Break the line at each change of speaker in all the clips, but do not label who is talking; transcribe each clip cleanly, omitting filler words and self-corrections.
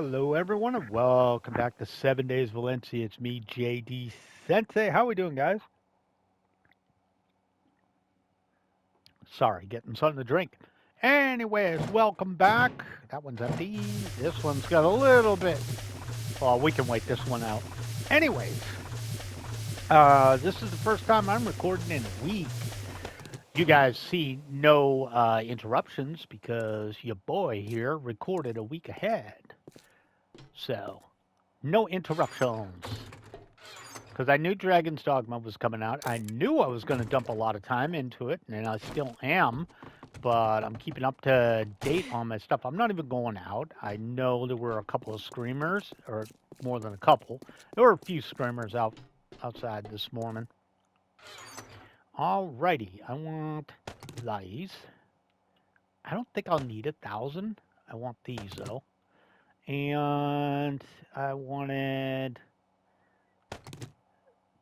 Hello, everyone, and welcome back to 7 Days Valencia. It's me, JD Sensei. How we doing, guys? Sorry, getting something to drink. Anyways, welcome back. That one's empty. This one's got a little bit. Well, we can wait this one out. Anyways, this is the first time I'm recording in a week. You guys see no interruptions because your boy here recorded a week ahead. So, no interruptions. Because I knew Dragon's Dogma was coming out. I knew I was going to dump a lot of time into it, and I still am. But I'm keeping up to date on my stuff. I'm not even going out. I know there were a couple of screamers, or more than a couple. There were a few screamers outside this morning. Alrighty, I want these. I don't think I'll need 1,000. I want these though. And I wanted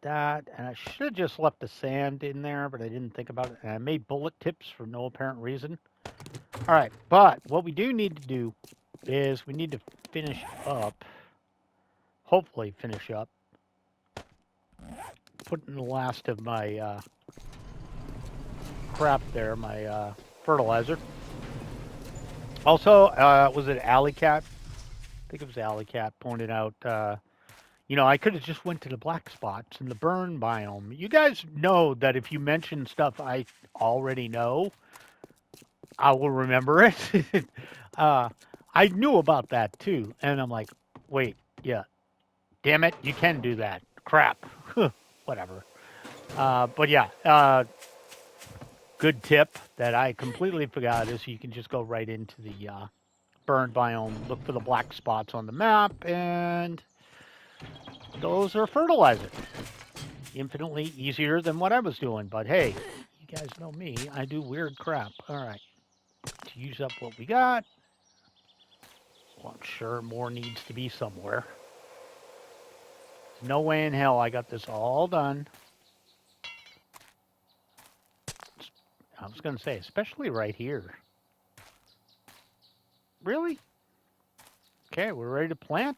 that, and I should have just left the sand in there, but I didn't think about it. And I made bullet tips for no apparent reason. All right, but what we do need to do is we need to finish up, hopefully finish up, putting the last of my crap there, my fertilizer. Also, was it Alley Cat? I think it was Alley Cat pointed out I could have just went to the black spots in the burn biome. You guys know that if you mention stuff I already know, I will remember it. I knew about that too, and I'm like, wait, yeah, damn it, you can do that. Crap, whatever. But yeah, good tip that I completely forgot is you can just go right into the burn biome, look for the black spots on the map, and those are fertilizer. Infinitely easier than what I was doing, but hey, you guys know me. I do weird crap. All right, to use up what we got. Well, I'm sure more needs to be somewhere. There's no way in hell I got this all done. I was going to say, especially right here. Really? Okay, we're ready to plant.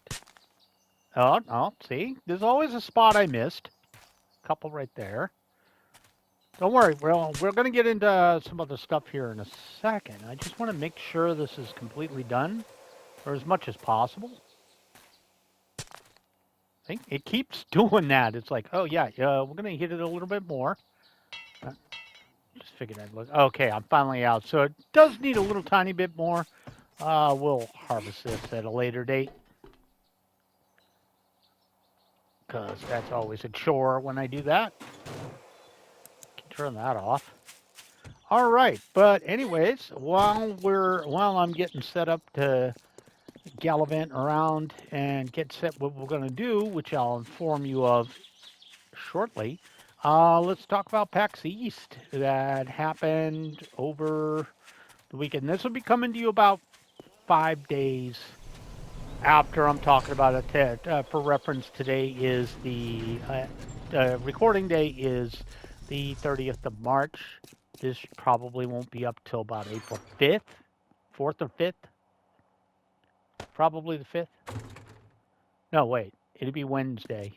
Oh, see? There's always a spot I missed. A couple right there. Don't worry, we're going to get into some other stuff here in a second. I just want to make sure this is completely done, or as much as possible. I think it keeps doing that. It's like, oh yeah, we're going to hit it a little bit more. Just figured I'd look. Okay, I'm finally out. So it does need a little tiny bit more. We'll harvest this at a later date. Because that's always a chore when I do that. Can turn that off. All right, but anyways, while I'm getting set up to gallivant around and get set what we're going to do, which I'll inform you of shortly, let's talk about PAX East that happened over the weekend. This will be coming to you about 5 days after I'm talking about it. For reference, today is the recording day is the 30th of March. This probably won't be up till about April 5th, 4th or 5th. Probably the 5th. No, wait. It'd be Wednesday.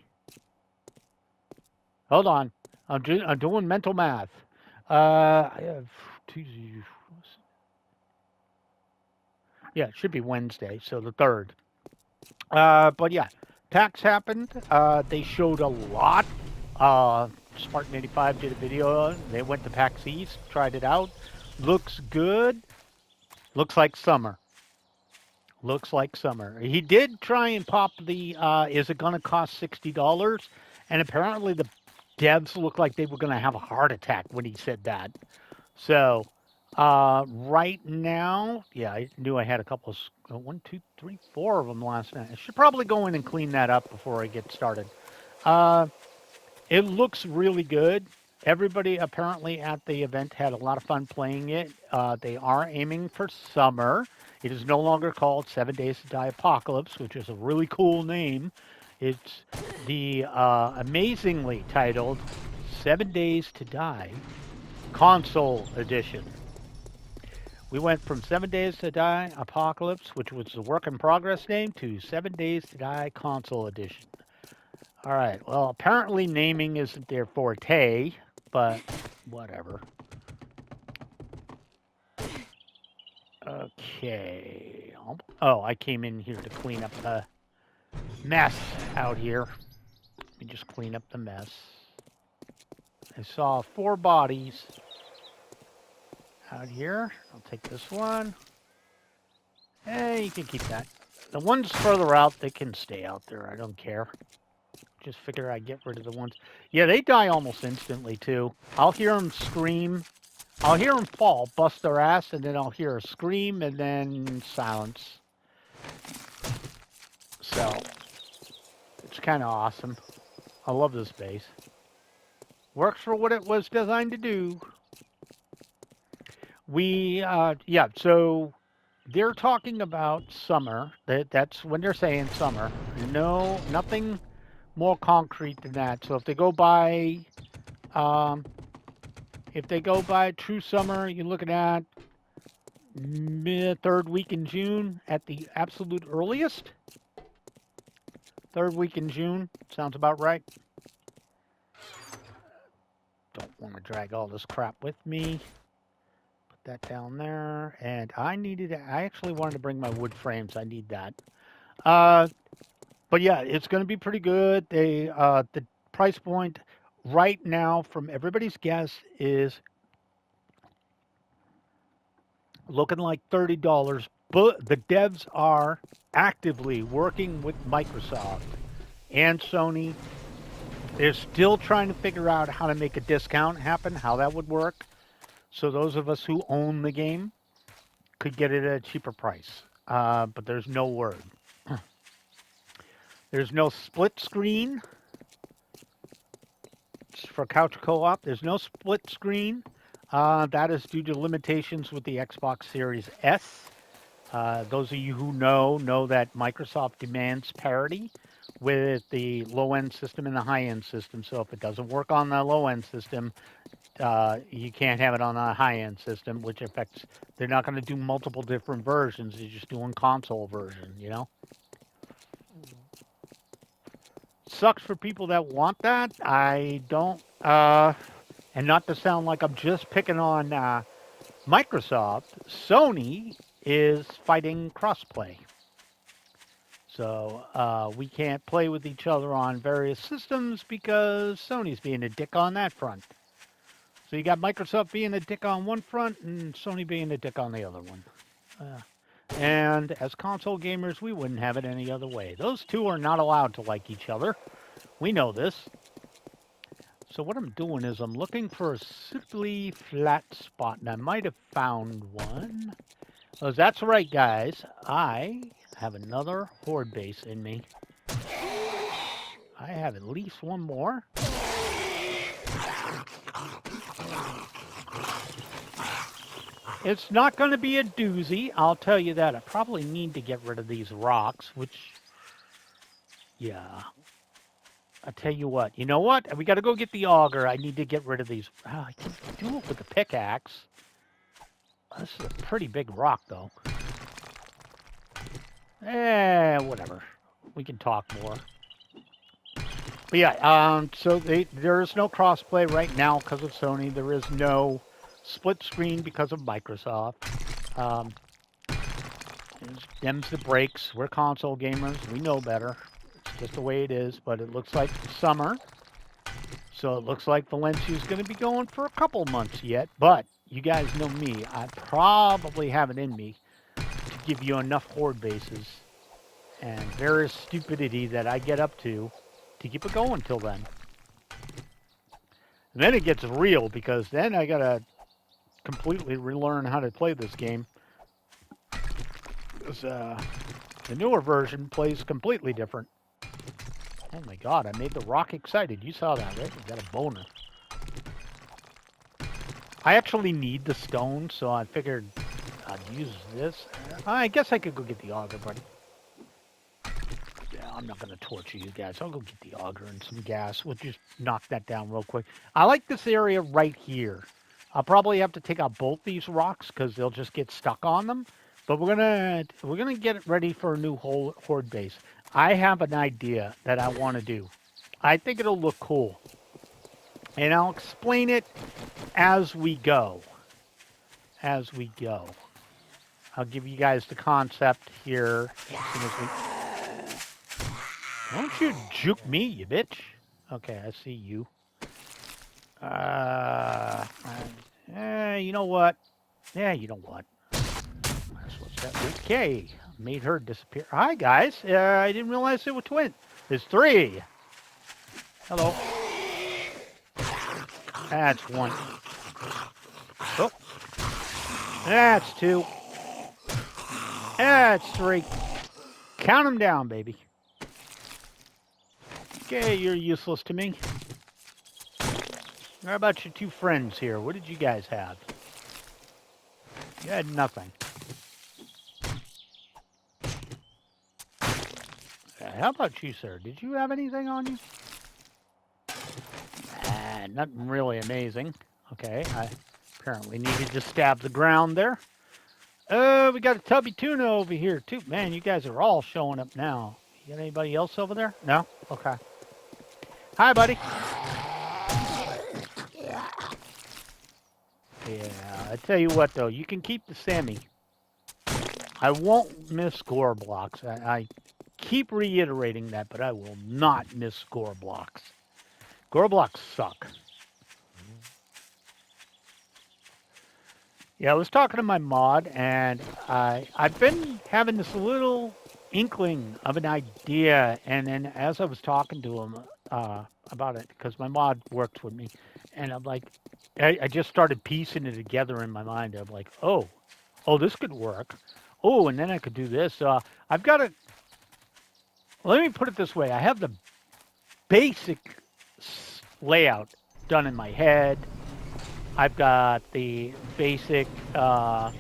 Hold on. I'm doing mental math. I have Tuesday. Yeah, it should be Wednesday, so the 3rd. But yeah, PAX happened. They showed a lot. Spartan 85 did a video. They went to PAX East, tried it out. Looks good. Looks like summer. Looks like summer. He did try and pop the, is it going to cost $60? And apparently the devs looked like they were going to have a heart attack when he said that. So, right now, yeah, I knew I had a couple of, 1, 2, 3, 4 of them last night. I should probably go in and clean that up before I get started. It looks really good. Everybody apparently at the event had a lot of fun playing it. They are aiming for summer. It is no longer called 7 Days to Die Apocalypse, which is a really cool name. It's the amazingly titled 7 Days to Die Console Edition, We went from 7 Days to Die Apocalypse, which was the work in progress name, to 7 Days to Die Console Edition. All right. Well, apparently naming isn't their forte, but whatever. Okay. Oh, I came in here to clean up the mess out here. Let me just clean up the mess. I saw 4 bodies out here. I'll take this one. Hey, you can keep that. The ones further out, they can stay out there. I don't care. Just figure I'd get rid of the ones. Yeah, they die almost instantly, too. I'll hear them scream. I'll hear them fall, bust their ass, and then I'll hear a scream, and then silence. So, it's kind of awesome. I love this base. Works for what it was designed to do. Yeah, so they're talking about summer. That's when they're saying summer. No, nothing more concrete than that. So if they go by true summer, you're looking at third week in June at the absolute earliest. Third week in June sounds about right. Don't want to drag all this crap with me. Put that down there. And I actually wanted to bring my wood frames. I need that. But yeah, it's going to be pretty good. The price point right now, from everybody's guess, is looking like $30. But the devs are actively working with Microsoft and Sony. They're still trying to figure out how to make a discount happen, how that would work. So those of us who own the game could get it at a cheaper price. But there's no word. There's no split screen for couch co-op. There's no split screen. That is due to limitations with the Xbox Series S. Those of you who know that Microsoft demands parity with the low-end system and the high-end system. So if it doesn't work on the low-end system, you can't have it on a high-end system, which affects. They're not going to do multiple different versions. They're just doing console version, you know. Sucks for people that want that. I don't. And not to sound like I'm just picking on Microsoft, Sony is fighting crossplay. So we can't play with each other on various systems because Sony's being a dick on that front. So you got Microsoft being a dick on one front and Sony being a dick on the other one. And as console gamers, we wouldn't have it any other way. Those two are not allowed to like each other. We know this. So what I'm doing is I'm looking for a suitably flat spot, and I might have found one. Oh, that's right, guys. I have another horde base in me. I have at least one more. It's not going to be a doozy, I'll tell you that. I probably need to get rid of these rocks, which, yeah. I'll tell you what. You know what? We got to go get the auger. I need to get rid of these. Oh, I can do it with the pickaxe. This is a pretty big rock, though. Whatever. We can talk more. But yeah, so there is no crossplay right now because of Sony. There is no split screen because of Microsoft. Them's the breaks. We're console gamers. We know better. It's just the way it is. But it looks like summer. So it looks like Valencia's going to be going for a couple months yet. But you guys know me. I probably have it in me to give you enough horde bases and various stupidity that I get up to keep it going till then. And then it gets real because then I got to completely relearn how to play this game. Because the newer version plays completely different. Oh my god, I made the rock excited. You saw that, right? You got a boner. I actually need the stone, so I figured I'd use this. I guess I could go get the auger, buddy. Yeah, I'm not going to torture you guys. I'll go get the auger and some gas. We'll just knock that down real quick. I like this area right here. I'll probably have to take out both these rocks because they'll just get stuck on them. But we're gonna get it ready for a new horde base. I have an idea that I want to do. I think it'll look cool, and I'll explain it as we go. As we go, I'll give you guys the concept here. As soon as we... Don't you juke me, you bitch. Okay, I see you. You know what? Yeah, you know what? That's what's that. Okay, made her disappear. Hi, guys. I didn't realize there were twins. There's 3. Hello. That's 1. Oh. That's 2. That's 3. Count them down, baby. Okay, you're useless to me. How about your 2 friends here? What did you guys have? You had nothing. How about you, sir? Did you have anything on you? Nothing really amazing. Okay, I apparently needed to stab the ground there. We got a tubby tuna over here, too. Man, you guys are all showing up now. You got anybody else over there? No? Okay. Hi, buddy. Yeah, I tell you what, though. You can keep the Sammy. I won't miss score blocks. I keep reiterating that, but I will not miss score blocks. Score blocks suck. Yeah, I was talking to my mod, and I've been having this little inkling of an idea, and then as I was talking to him about it, because my mod works with me, and I'm like, I just started piecing it together in my mind. I'm like, oh, this could work. Oh, and then I could do this. I've got to, let me put it this way. I have the basic layout done in my head. I've got the basic bottom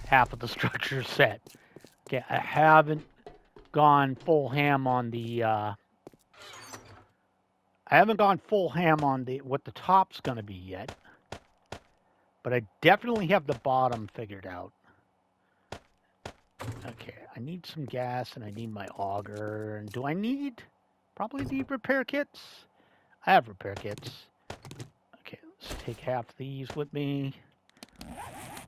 half of the structure set. Okay, I haven't gone full ham on the what the top's going to be yet. But I definitely have the bottom figured out. Okay, I need some gas and I need my auger. And do I probably need repair kits? I have repair kits. Okay, let's take half these with me.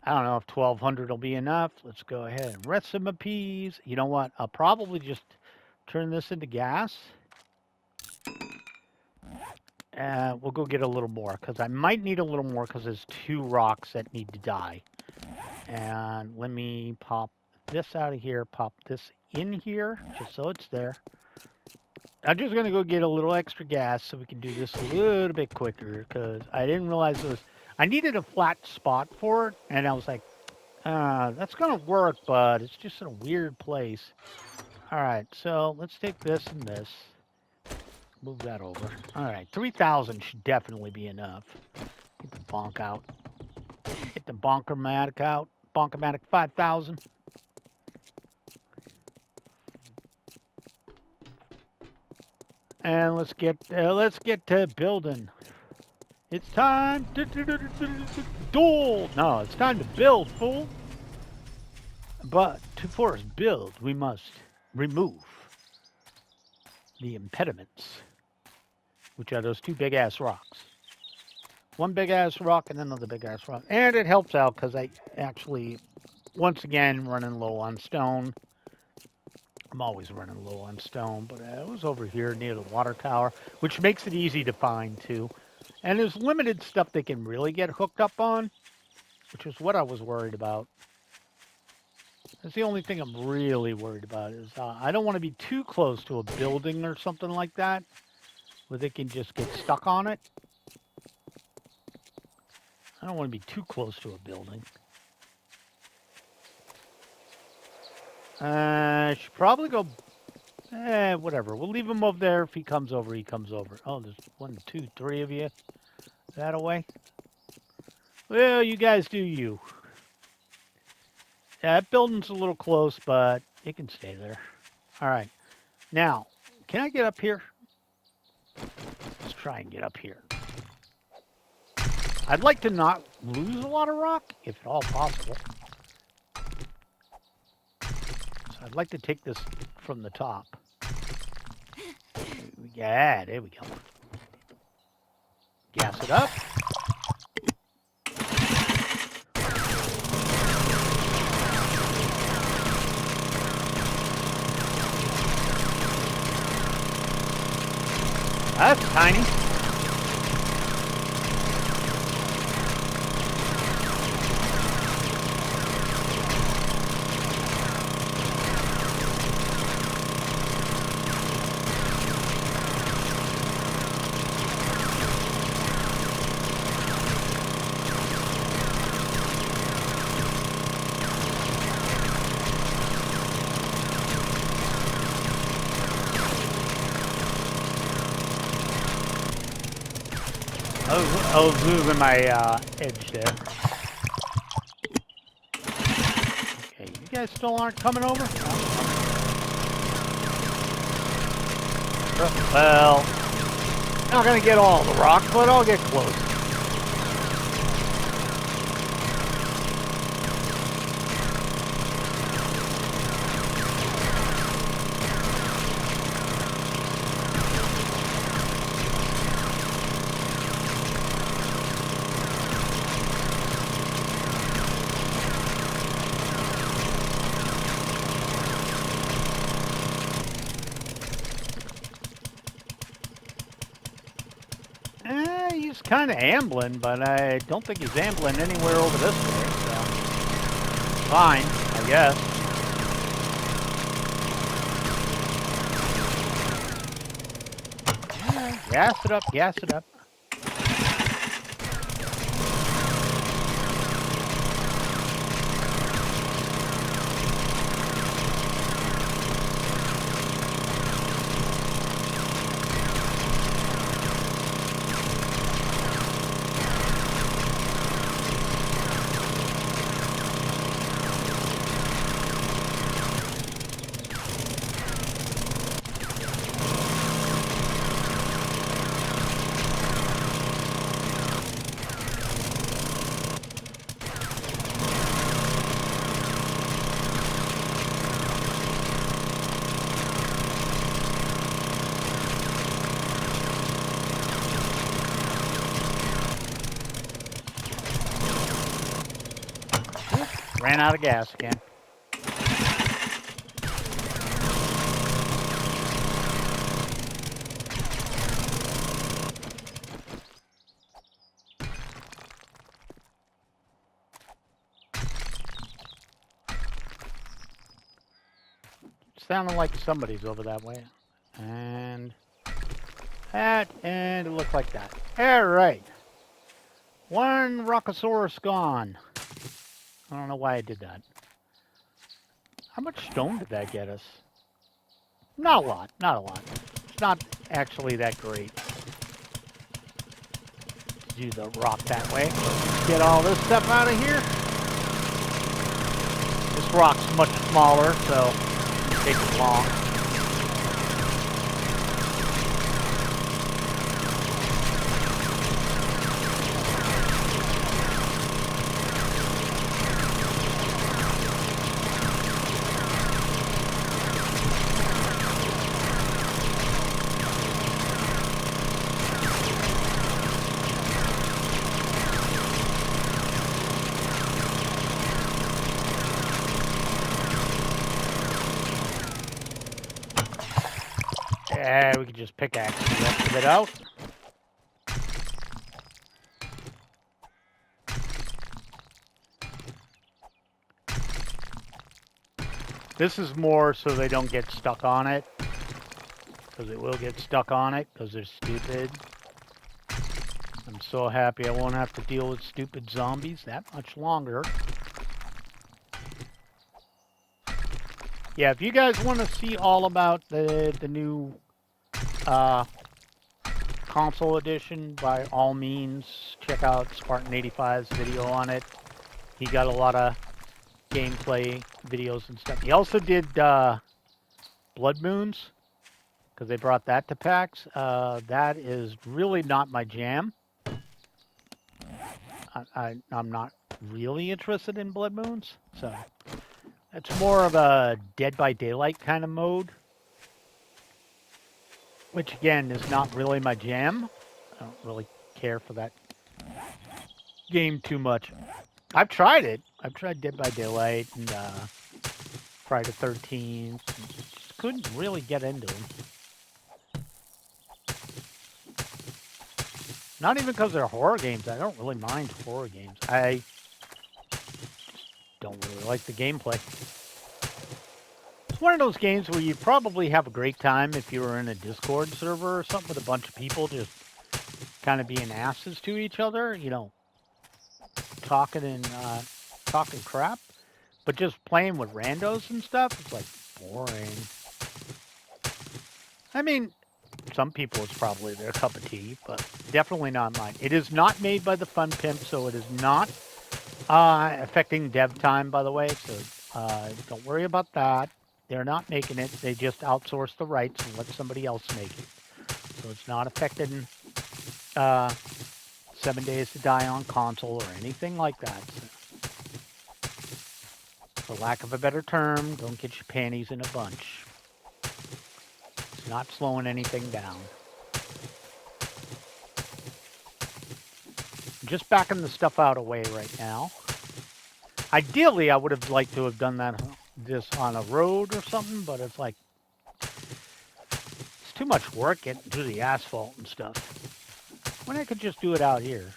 I don't know if 1,200 will be enough. Let's go ahead and rest some of peas. You know what? I'll probably just turn this into gas. And we'll go get a little more, because I might need a little more, because there's 2 rocks that need to die. And let me pop this out of here, pop this in here, just so it's there. I'm just going to go get a little extra gas so we can do this a little bit quicker, because I didn't realize I needed a flat spot for it, and I was like, that's going to work, but it's just in a weird place. All right, so let's take this and this. Move that over. All right, 3,000 should definitely be enough. Get the bonk out. Get the bonkermatic out. Bonkermatic 5,000. And let's get to building. It's time to duel. No, it's time to build, fool. But for us build, we must remove the impediments, which are those 2 big-ass rocks. One big-ass rock and another big-ass rock. And it helps out because I actually, once again, running low on stone. I'm always running low on stone, but I was over here near the water tower, which makes it easy to find, too. And there's limited stuff they can really get hooked up on, which is what I was worried about. That's the only thing I'm really worried about is I don't want to be too close to a building or something like that, where they can just get stuck on it. I don't want to be too close to a building. I should probably go... whatever. We'll leave him over there. If he comes over, he comes over. Oh, there's 1, 2, 3 of you. That away? Well, you guys do you. Yeah, that building's a little close, but it can stay there. All right. Now, can I get up here? Let's try and get up here. I'd like to not lose a lot of rock, if at all possible. So I'd like to take this from the top. Yeah, there we go. Gas it up. That's tiny. I was losing my edge there. Okay, you guys still aren't coming over? Well, not gonna get all the rock, but I'll get close. He's kind of ambling, but I don't think he's ambling anywhere over this way. So fine, I guess. Yeah, gas it up, gas it up. Ran out of gas again. Sounded like somebody's over that way. And that, and it looked like that. All right. One Rockosaurus gone. I don't know why I did that. How much stone did that get us? Not a lot, not a lot. It's not actually that great. Let's use the rock that way. Let's get all this stuff out of here. This rock's much smaller, so it takes long. Yeah, we can just pickaxe the rest of it out. This is more so they don't get stuck on it. Because it will get stuck on it, because they're stupid. I'm so happy I won't have to deal with stupid zombies that much longer. Yeah, if you guys want to see all about the new console edition, by all means, check out Spartan85's video on it. He got a lot of gameplay videos and stuff. He also did Blood Moons, because they brought that to PAX. That is really not my jam. I'm not really interested in Blood Moons, so it's more of a Dead by Daylight kind of mode, which again is not really my jam. I don't really care for that game too much. I've tried it. I've tried Dead by Daylight and Friday the 13th. Just couldn't really get into them. Not even because they're horror games. I don't really mind horror games. I don't really like the gameplay. It's one of those games where you probably have a great time if you were in a Discord server or something with a bunch of people just kind of being asses to each other, you know, talking crap. But just playing with randos and stuff, it's like boring. I mean, some people it's probably their cup of tea, but definitely not mine. It is not made by the Fun Pimp, so it is not affecting dev time, by the way. So don't worry about that. They're not making it. They just outsource the rights and let somebody else make it. So it's not affecting 7 Days to Die on console or anything like that. So, for lack of a better term, don't get your panties in a bunch. It's not slowing anything down. I'm just backing the stuff out away right now. Ideally, I would have liked to have done this on a road or something, but it's like it's too much work getting through the asphalt and stuff. When I could just do it out here.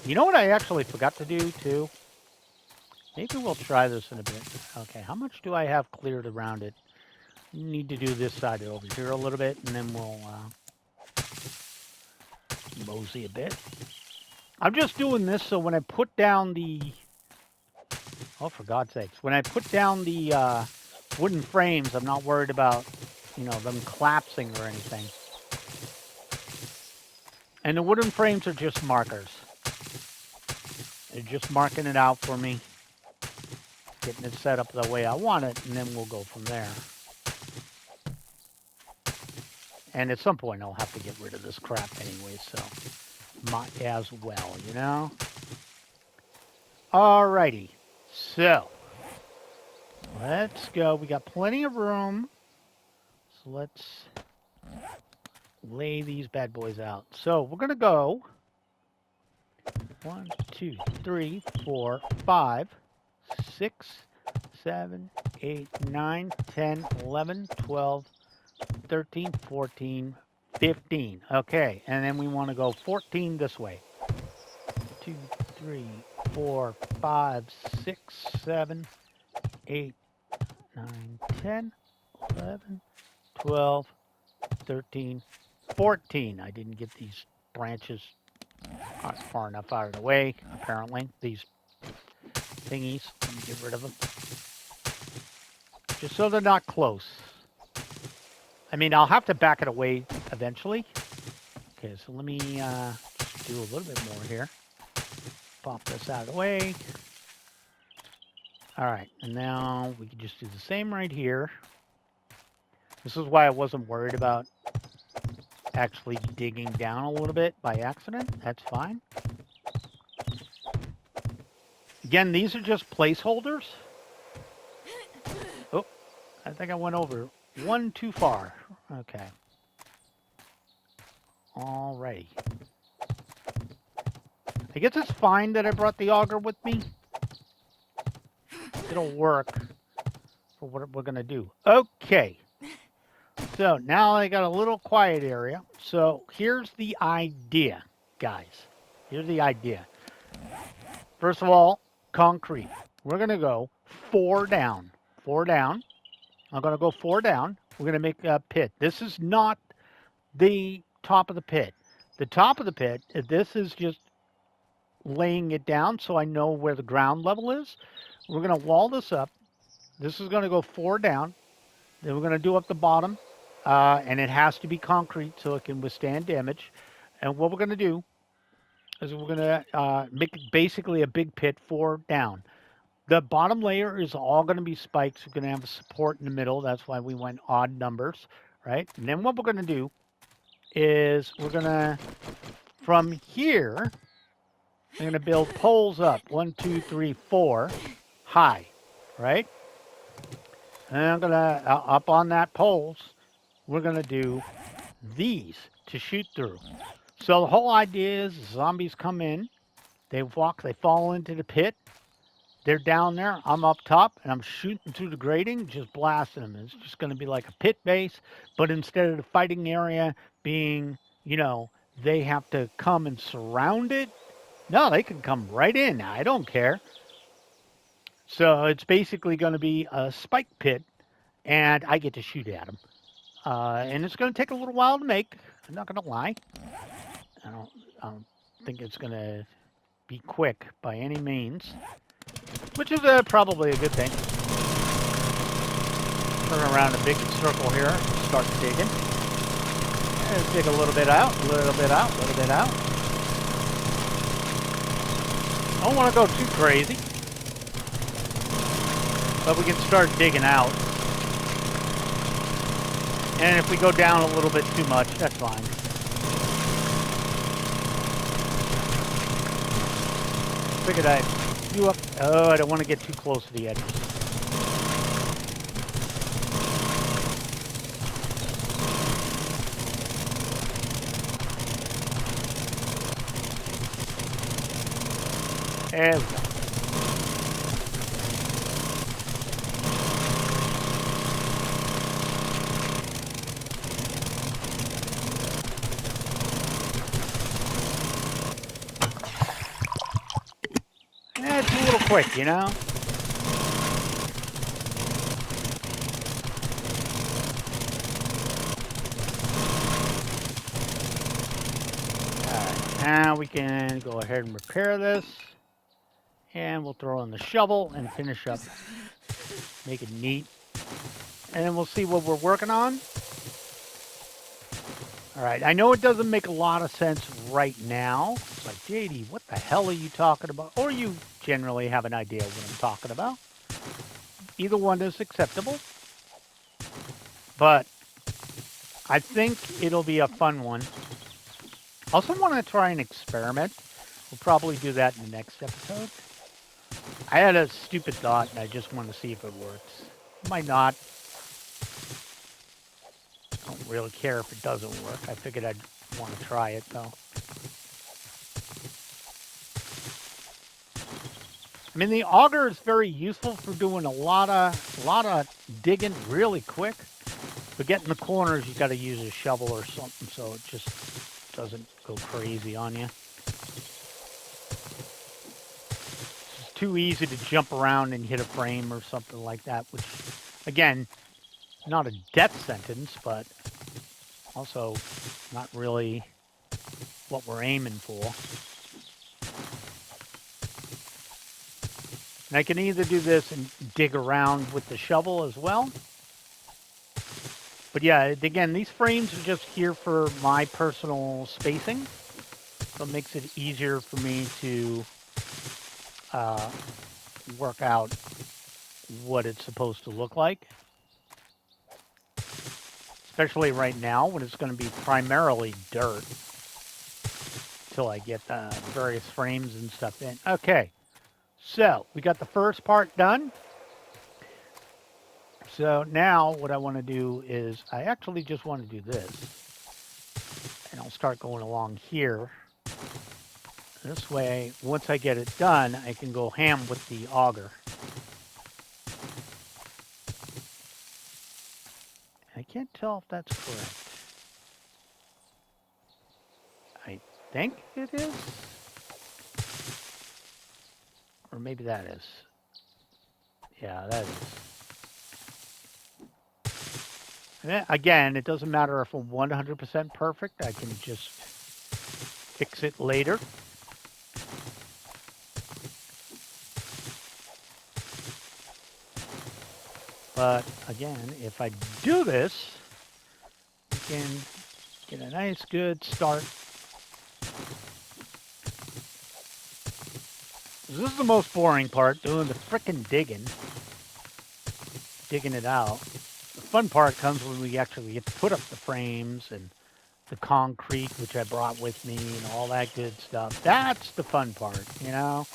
You know what I actually forgot to do too? Maybe we'll try this in a bit. Okay, how much do I have cleared around it? Need to do this side over here a little bit, and then we'll mosey a bit. I'm just doing this so when I put down the... Oh, for God's sakes. When I put down the wooden frames, I'm not worried about, you know, them collapsing or anything. And the wooden frames are just markers. They're just marking it out for me. Getting it set up the way I want it, and then we'll go from there. And at some point, I'll have to get rid of this crap anyway, so might as well, you know? Alrighty. So, let's go. We got plenty of room. So let's lay these bad boys out. So, we're going to go 1, 2, 3, 4, 5, 6, 7, 8, 9, 10, 11, 12, 13, 14, 15. Okay, and then we want to go 14 this way. 2, 3, 4, 5, 6, 7, 8, 9, 10, 11, 12, 13, 14. I didn't get these branches far enough out of the way, apparently. These thingies. Let me get rid of them. Just so they're not close. I mean, I'll have to back it away eventually. Okay, so let me just do a little bit more here. Pop this out of the way. All right, and now we can just do the same right here. This is why I wasn't worried about actually digging down a little bit by accident. That's fine. Again, these are just placeholders. Oh, I think I went over one too far. Okay. Alrighty. I guess it's fine that I brought the auger with me. It'll work for what we're going to do. Okay. So now I got a little quiet area. So here's the idea, guys. Here's the idea. First of all, concrete. We're going to go 4 down. 4 down. I'm going to go 4 down. We're going to make a pit. This is not the top of the pit. The top of the pit, this is just laying it down so I know where the ground level is. We're going to wall this up. This is going to go 4 down. Then we're going to do up the bottom. And it has to be concrete so it can withstand damage. And what we're going to do is we're going to make basically a big pit 4 down. The bottom layer is all going to be spikes. We're going to have a support in the middle. That's why we went odd numbers, right? And then what we're going to do is we're going to, from here, I'm going to build poles up. 1, 2, 3, 4, high, right? And I'm going to, up on that poles, we're going to do these to shoot through. So the whole idea is zombies come in, they walk, they fall into the pit, they're down there, I'm up top, and I'm shooting through the grating, just blasting them. It's just going to be like a pit base, but instead of the fighting area being, they have to come and surround it, no, they can come right in. I don't care. So it's basically going to be a spike pit, and I get to shoot at them. And it's going to take a little while to make. I'm not going to lie. I don't think it's going to be quick by any means, which is probably a good thing. Turn around a big circle here, start digging. And dig a little bit out, a little bit out, a little bit out. I don't want to go too crazy, but we can start digging out. And if we go down a little bit too much, that's fine. Figured I'd do up. Oh, I don't want to get too close to the edges. There we go. It's a little quick, Alright, now we can go ahead and repair this. And we'll throw in the shovel and finish up. Make it neat. And then we'll see what we're working on. Alright, I know it doesn't make a lot of sense right now. It's like, JD, what the hell are you talking about? Or you generally have an idea of what I'm talking about. Either one is acceptable. But I think it'll be a fun one. Also want to try an experiment. We'll probably do that in the next episode. I had a stupid thought, and I just want to see if it works. It might not. I don't really care if it doesn't work. I figured I'd want to try it, though. I mean, the auger is very useful for doing a lot of digging really quick. But getting the corners, you got to use a shovel or something, so it just doesn't go crazy on you. It's too easy to jump around and hit a frame or something like that, which, again, not a death sentence, but also not really what we're aiming for. And I can either do this and dig around with the shovel as well. But yeah, again, these frames are just here for my personal spacing. So it makes it easier for me to work out what it's supposed to look like. Especially right now when it's going to be primarily dirt. Until I get the various frames and stuff in. Okay, so we got the first part done. So now what I want to do is I actually just want to do this. And I'll start going along here. This way, once I get it done, I can go ham with the auger. I can't tell if that's correct. I think it is. Or maybe that is. Yeah, that is. And again, it doesn't matter if I'm 100% perfect. I can just fix it later. But again, if I do this, we can get a nice good start. This is the most boring part, doing the frickin' digging. Digging it out. fun part comes when we actually get to put up the frames and the concrete, which I brought with me, and all that good stuff. That's the fun part, you know?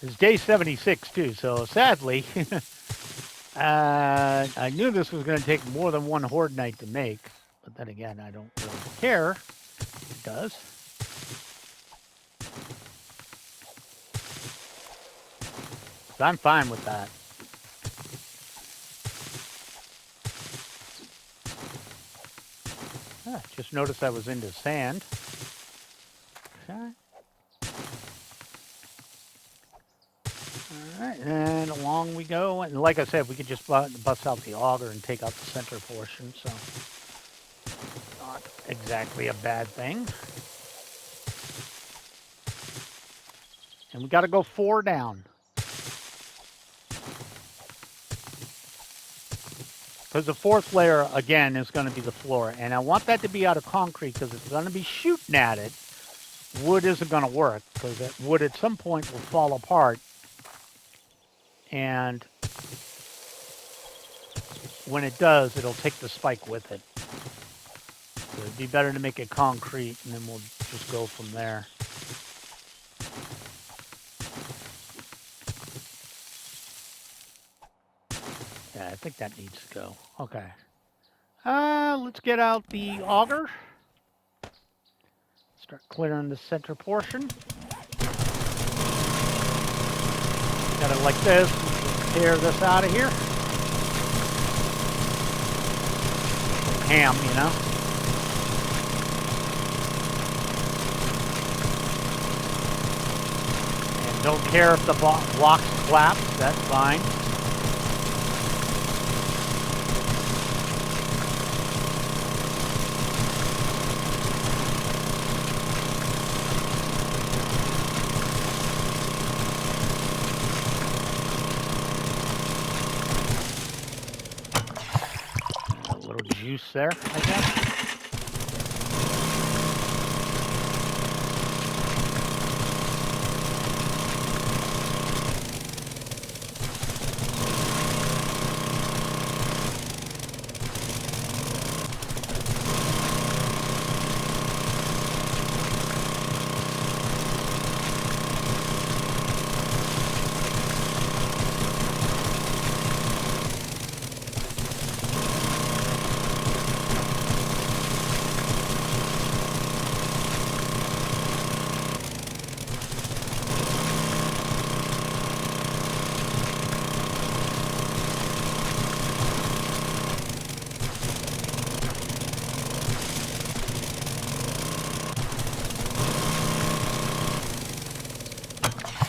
It's day 76, too, so sadly, I knew this was going to take more than one horde night to make, but then again, I don't really care. It does. So I'm fine with that. Just noticed I was into sand. Okay. Alright, and along we go. And like I said, we could just bust out the auger and take out the center portion, so not exactly a bad thing. And we got to go 4 down. Because the 4th layer, again, is going to be the floor. And I want that to be out of concrete because it's going to be shooting at it. Wood isn't going to work because that wood at some point will fall apart. And when it does, it'll take the spike with it. So it'd be better to make it concrete, and then we'll just go from there. Yeah, I think that needs to go. Okay. Let's get out the auger. Start clearing the center portion. Got it like this. Tear this out of here. Ham, you know. And don't care if the blocks collapse. That's fine. Juice there, I guess.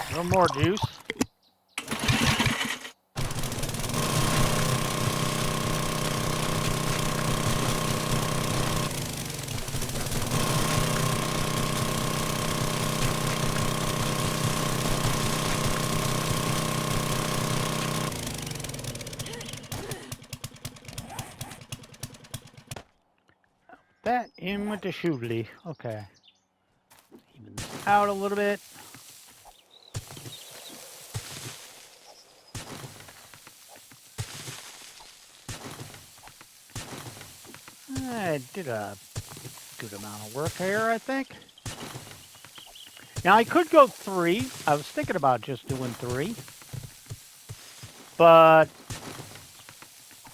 A little more juice. That in with the shuvely. Okay. Even this out a little bit. I did a good amount of work here, I think. Now, I could go 3. I was thinking about just doing 3. But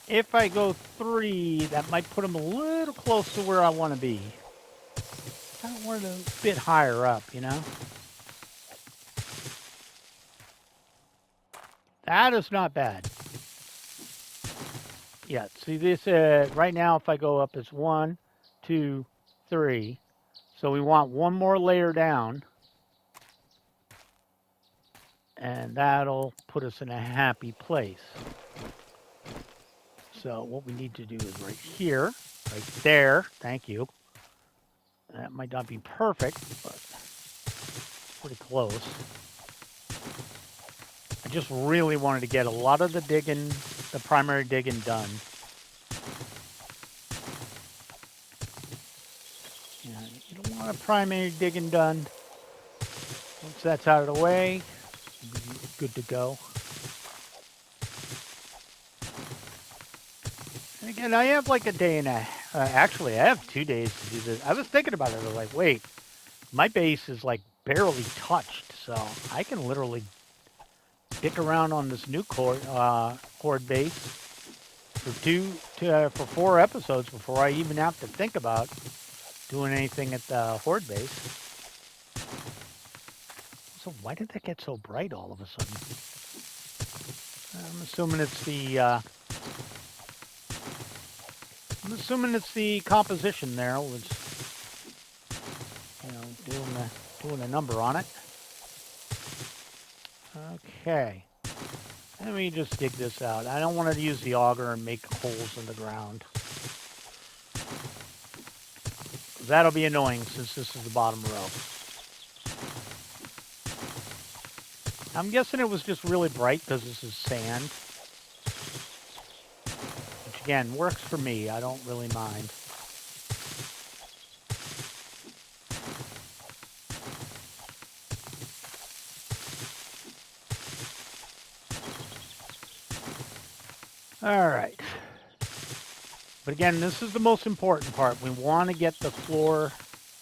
if I go 3, that might put them a little close to where I want to be. I want it a bit higher up, you know? That is not bad. Yeah, see this, right now if I go up, it's 1, 2, 3. So we want one more layer down. And that'll put us in a happy place. So what we need to do is right here, right there, thank you. That might not be perfect, but pretty close. I just really wanted to get a lot of the digging, the primary digging done. Yeah, you don't want a primary digging done. Once that's out of the way, you'll be good to go. Again, I have like a day and a actually, I have 2 days to do this. I was thinking about it. I was like, wait, my base is like barely touched, so I can literally dick around on this new horde base for 4 episodes before I even have to think about doing anything at the horde base. So why did that get so bright all of a sudden? I'm assuming it's the composition there was, doing a number on it. Okay. Let me just dig this out. I don't want to use the auger and make holes in the ground. That'll be annoying since this is the bottom row. I'm guessing it was just really bright because this is sand. Which again, works for me. I don't really mind. All right. But again, this is the most important part. We want to get the floor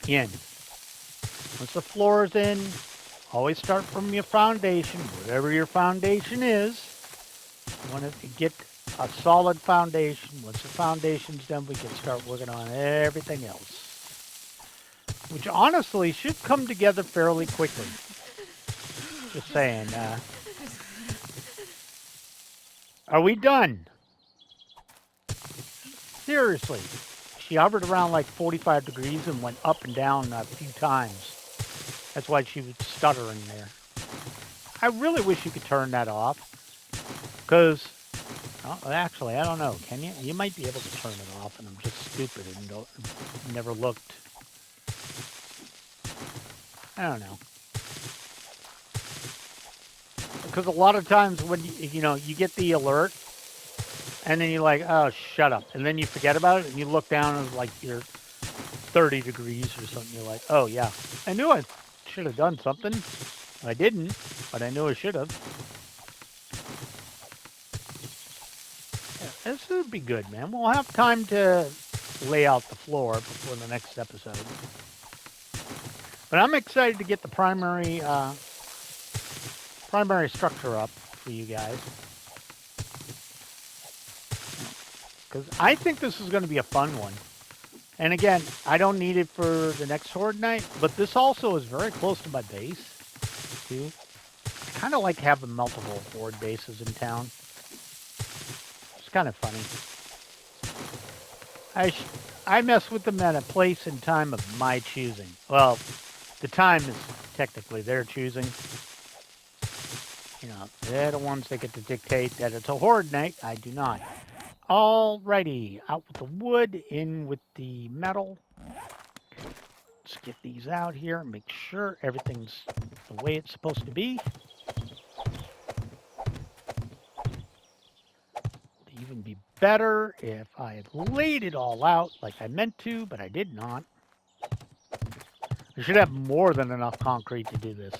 in. Once the floor is in, always start from your foundation, whatever your foundation is. You want to get a solid foundation. Once the foundation's done, we can start working on everything else. Which honestly should come together fairly quickly. Just saying. Are we done? Seriously. She hovered around like 45 degrees and went up and down a few times. That's why she was stuttering there. I really wish you could turn that off. Because, actually, I don't know. Can you? You might be able to turn it off, and I'm just stupid and never looked. I don't know. Because a lot of times when you get the alert, and then you're like, oh, shut up. And then you forget about it, and you look down, and it's like you're 30 degrees or something. You're like, oh, yeah. I knew I should have done something. I didn't, but I knew I should have. Yeah, this would be good, man. We'll have time to lay out the floor before the next episode. But I'm excited to get the primary structure up for you guys. Because I think this is going to be a fun one. And again, I don't need it for the next Horde night, but this also is very close to my base, too. I kind of like having multiple Horde bases in town. It's kind of funny. I mess with them at a place and time of my choosing. Well, the time is technically their choosing. They're the ones that get to dictate that it's a Horde night. I do not. Alrighty, out with the wood, in with the metal. Let's get these out here and make sure everything's the way it's supposed to be. It'd even be better if I had laid it all out like I meant to, but I did not. I should have more than enough concrete to do this.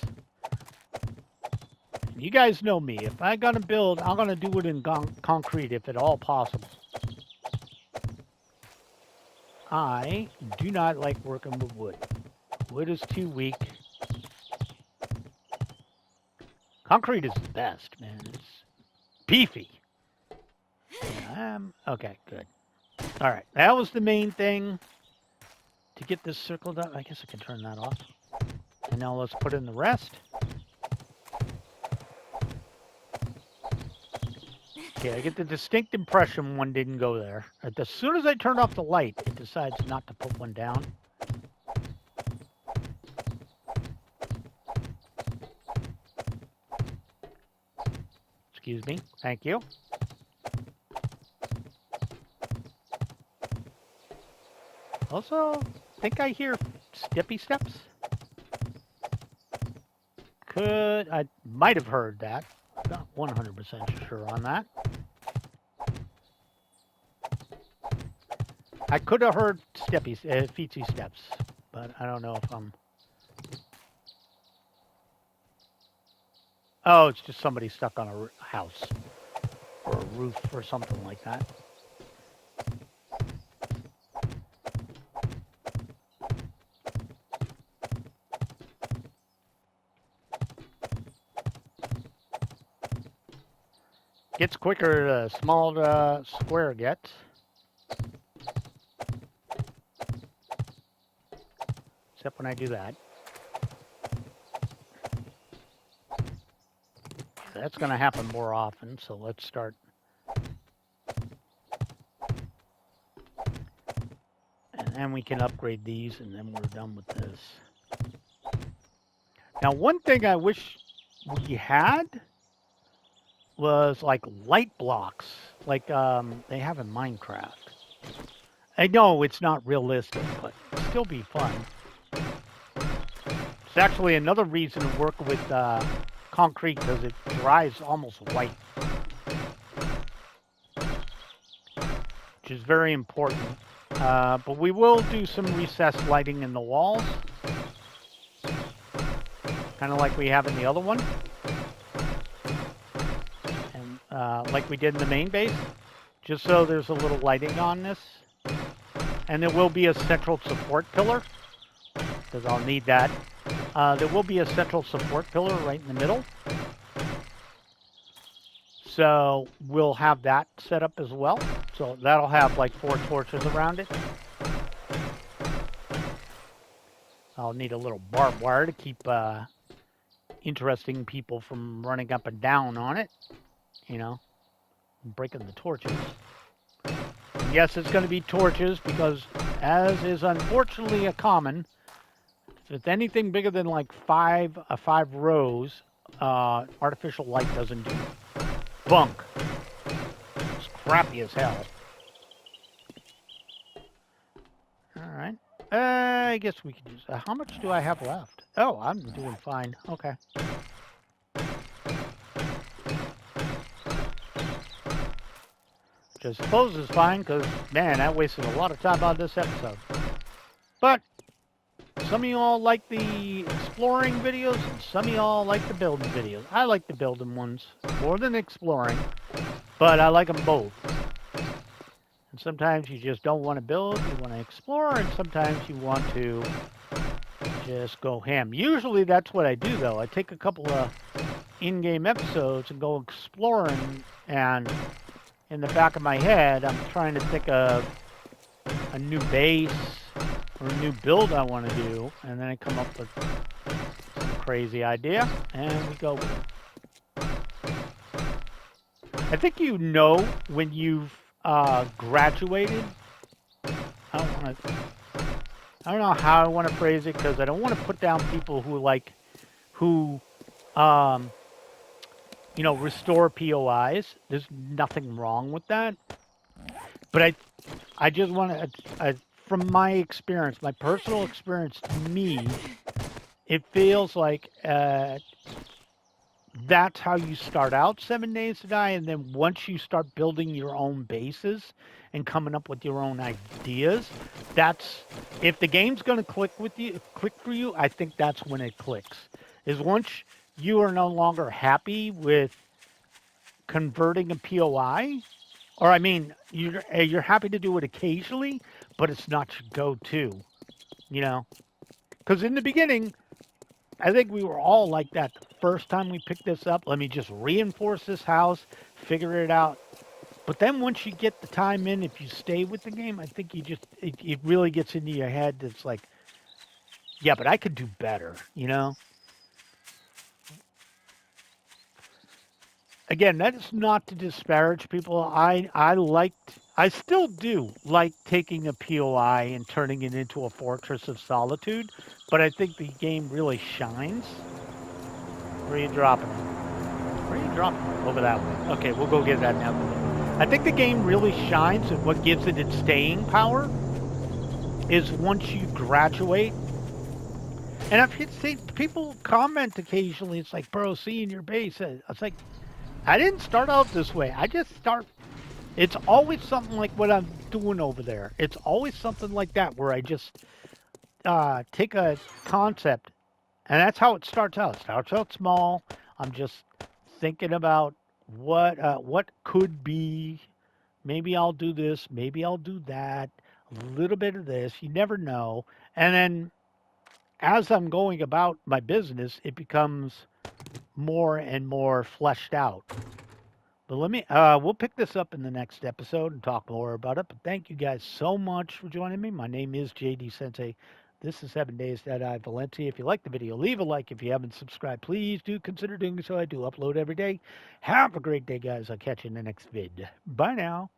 You guys know me. If I'm going to build, I'm going to do it in concrete if at all possible. I do not like working with wood. Wood is too weak. Concrete is the best, man. It's beefy. Okay, good. All right, that was the main thing. To get this circled up, I guess I can turn that off. And now let's put in the rest. Okay, I get the distinct impression one didn't go there. As soon as I turn off the light, it decides not to put one down. Excuse me. Thank you. Also, I think I hear steppy steps. I might have heard that. Not 100% sure on that. I could have heard feetsy steps, but I don't know if I'm... Oh, it's just somebody stuck on a house or a roof or something like that. Gets quicker the smaller the square gets. Except when I do that. That's going to happen more often, so let's start. And then we can upgrade these, and then we're done with this. Now, one thing I wish we had was like light blocks, like they have in Minecraft. I know it's not realistic, but it'd still be fun. It's actually another reason to work with concrete because it dries almost white, which is very important. But we will do some recessed lighting in the walls, kind of like we have in the other one, and like we did in the main base, just so there's a little lighting on this. And there will be a central support pillar, because I'll need that. There will be a central support pillar right in the middle. So we'll have that set up as well. So that'll have like 4 torches around it. I'll need a little barbed wire to keep interesting people from running up and down on it, you know, breaking the torches. And yes, it's going to be torches because, as is unfortunately a common, if it's anything bigger than like 5 rows, artificial light doesn't do bunk. It's crappy as hell. All right. I guess we could use. How much do I have left? Oh, I'm doing fine. Okay. Which I suppose is fine because, man, I wasted a lot of time on this episode. But some of y'all like the exploring videos, and some of y'all like the building videos. I like the building ones more than exploring, but I like them both. And sometimes you just don't want to build, you want to explore, and sometimes you want to just go ham. Usually that's what I do, though. I take a couple of in-game episodes and go exploring, and in the back of my head, I'm trying to think of a new base or a new build I want to do, and then I come up with some crazy idea, and we go with it. I think you know when you've graduated. I don't know how I want to phrase it because I don't want to put down people who restore POIs. There's nothing wrong with that. But I just want to, from my experience, my personal experience, to me, it feels like that's how you start out 7 Days to Die, and then once you start building your own bases and coming up with your own ideas, that's if the game's going to click for you, I think that's when it clicks. Is once you are no longer happy with converting a POI, or I mean, you're happy to do it occasionally, but it's not your go-to, you know? Because in the beginning, I think we were all like that the first time we picked this up. Let me just reinforce this house, figure it out. But then once you get the time in, if you stay with the game, I think it really gets into your head. It's like, yeah, but I could do better, you know? Again, that is not to disparage people. I still do like taking a POI and turning it into a fortress of solitude, but I think the game really shines. Where are you dropping it? Where are you dropping it? Over that way. Okay, we'll go get that now. I think the game really shines, and what gives it its staying power is once you graduate. And I've seen people comment occasionally, it's like, bro, seeing your base. It's like, I didn't start out this way. It's always something like what I'm doing over there. It's always something like that where I just take a concept, and that's how it starts out. It starts out small. I'm just thinking about what could be. Maybe I'll do this. Maybe I'll do that. A little bit of this. You never know. And then as I'm going about my business, it becomes more and more fleshed out. But we'll pick this up in the next episode and talk more about it. But thank you guys so much for joining me. My name is JD Sensei. This is 7 Days at Die Valencia. If you like the video, leave a like. If you haven't subscribed, please do consider doing so. I do upload every day. Have a great day, guys. I'll catch you in the next vid. Bye now.